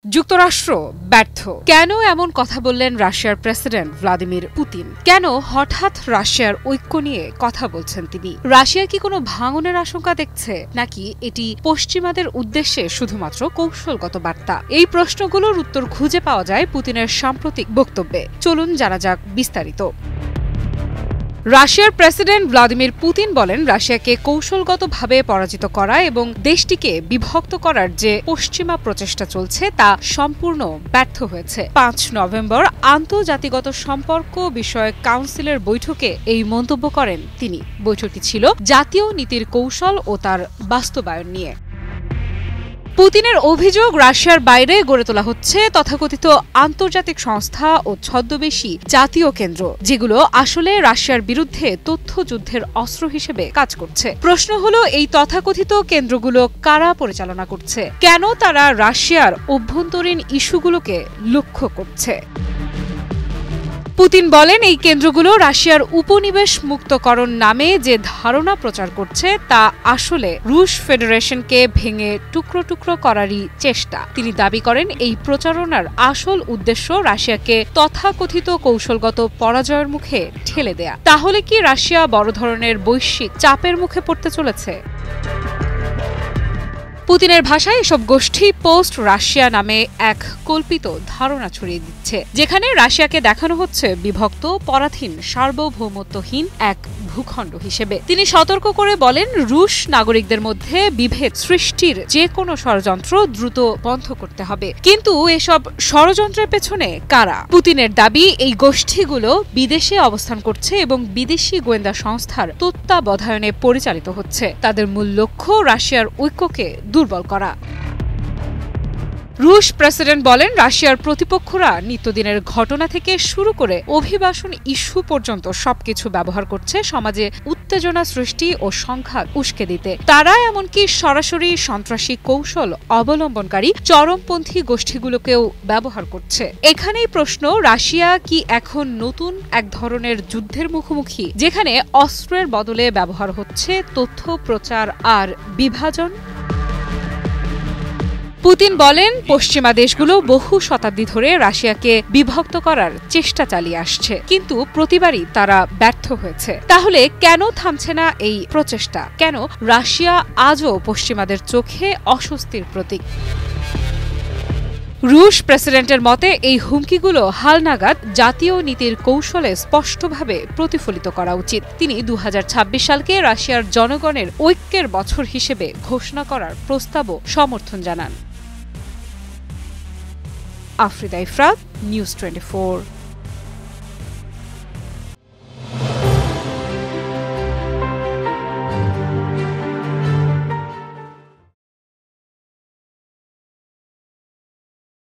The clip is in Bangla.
যুক্তরাষ্ট্র ব্যর্থ। কেন এমন কথা বললেন রাশিয়ার প্রেসিডেন্ট ভ্লাদিমির পুতিন? কেন হঠাৎ রাশিয়ার ঐক্য নিয়ে কথা বলছেন তিনি? রাশিয়া কি কোনো ভাঙনের আশঙ্কা দেখছে, নাকি এটি পশ্চিমাদের উদ্দেশ্যে শুধুমাত্র কৌশলগত বার্তা? এই প্রশ্নগুলোর উত্তর খুঁজে পাওয়া যায় পুতিনের সাম্প্রতিক বক্তব্যে। চলুন জানা যাক বিস্তারিত। রাশিয়ার প্রেসিডেন্ট ভ্লাদিমির পুতিন বলেন, রাশিয়াকে কৌশলগতভাবে পরাজিত করা এবং দেশটিকে বিভক্ত করার যে পশ্চিমা প্রচেষ্টা চলছে তা সম্পূর্ণ ব্যর্থ হয়েছে। ৫ নভেম্বর আন্তর্জাতিকগত সম্পর্ক বিষয়ক কাউন্সিলের বৈঠকে এই মন্তব্য করেন তিনি। বৈঠকটি ছিল জাতীয় নীতির কৌশল ও তার বাস্তবায়ন নিয়ে। পুতিনের অভিযোগ, রাশিয়ার বাইরে গড়ে তোলা হচ্ছে তথাকথিত আন্তর্জাতিক সংস্থা ও ছদ্মবেশী জাতীয় কেন্দ্র, যেগুলো আসলে রাশিয়ার বিরুদ্ধে তথ্যযুদ্ধের অস্ত্র হিসেবে কাজ করছে। প্রশ্ন হলো, এই তথাকথিত কেন্দ্রগুলো কারা পরিচালনা করছে? কেন তারা রাশিয়ার অভ্যন্তরীণ ইস্যুগুলোকে লক্ষ্য করছে? পুতিন বলেন, এই কেন্দ্রগুলো রাশিয়ার উপনিবেশ মুক্তকরণ নামে যে ধারণা প্রচার করছে তা আসলে রুশ ফেডারেশনকে ভেঙে টুকরো টুকরো করারই চেষ্টা। তিনি দাবি করেন, এই প্রচারণার আসল উদ্দেশ্য রাশিয়াকে তথাকথিত কৌশলগত পরাজয়ের মুখে ঠেলে দেয়া। তাহলে কি রাশিয়া বড় ধরনের বৈশ্বিক চাপের মুখে পড়তে চলেছে? পুতিনের ভাষায় এসব গোষ্ঠী পোস্ট রাশিয়া নামে এক কল্পিত ধারণা ছড়িয়ে দিচ্ছে, যেখানে রাশিয়াকে দেখানো হচ্ছে বিভক্ত, পরাধীন, সার্বভৌমত্বহীন এক ভূখণ্ড হিসেবে। তিনি সতর্ক করে বলেন, রুশ নাগরিকদের মধ্যে বিভেদ সৃষ্টির যে কোনো ষড়যন্ত্র দ্রুত বন্ধ করতে হবে। কিন্তু এসব ষড়যন্ত্রের পেছনে কারা? পুতিনের দাবি, এই গোষ্ঠীগুলো বিদেশে অবস্থান করছে এবং বিদেশি গোয়েন্দা সংস্থার তত্ত্বাবধানে পরিচালিত হচ্ছে। তাদের মূল লক্ষ্য রাশিয়ার ঐক্যকে দুর্বল করা। রুশ প্রেসিডেন্ট বলেন, রাশিয়ার প্রতিপক্ষরা নিত্যদিনের ঘটনা থেকে শুরু করে অভিবাসন ইস্যু পর্যন্ত সবকিছু ব্যবহার করছে সমাজে উত্তেজনা সৃষ্টি ও সংঘাত উস্কে দিতে। তারা এমনকি সরাসরি সন্ত্রাসী কৌশল অবলম্বনকারী চরমপন্থী গোষ্ঠীগুলোকেও ব্যবহার করছে। এখানেই প্রশ্ন, রাশিয়া কি এখন নতুন এক ধরনের যুদ্ধের মুখোমুখি, যেখানে অস্ত্রের বদলে ব্যবহার হচ্ছে তথ্য প্রচার আর বিভাজন? পুতিন বলেন, পশ্চিমা দেশগুলো বহু শতাব্দী ধরে রাশিয়াকে বিভক্ত করার চেষ্টা চালিয়ে আসছে, কিন্তু প্রতিবারই তারা ব্যর্থ হয়েছে। তাহলে কেন থামছে না এই প্রচেষ্টা? কেন রাশিয়া আজও পশ্চিমাদের চোখে অস্বস্তির প্রতীক? রুশ প্রেসিডেন্টের মতে, এই হুমকিগুলো হালনাগাদ জাতীয় নীতির কৌশলে স্পষ্টভাবে প্রতিফলিত করা উচিত। তিনি ২০২৬ সালকে রাশিয়ার জনগণের ঐক্যের বছর হিসেবে ঘোষণা করার প্রস্তাবও সমর্থন জানান। আফ্রিদা ইফরাত, নিউজ 24।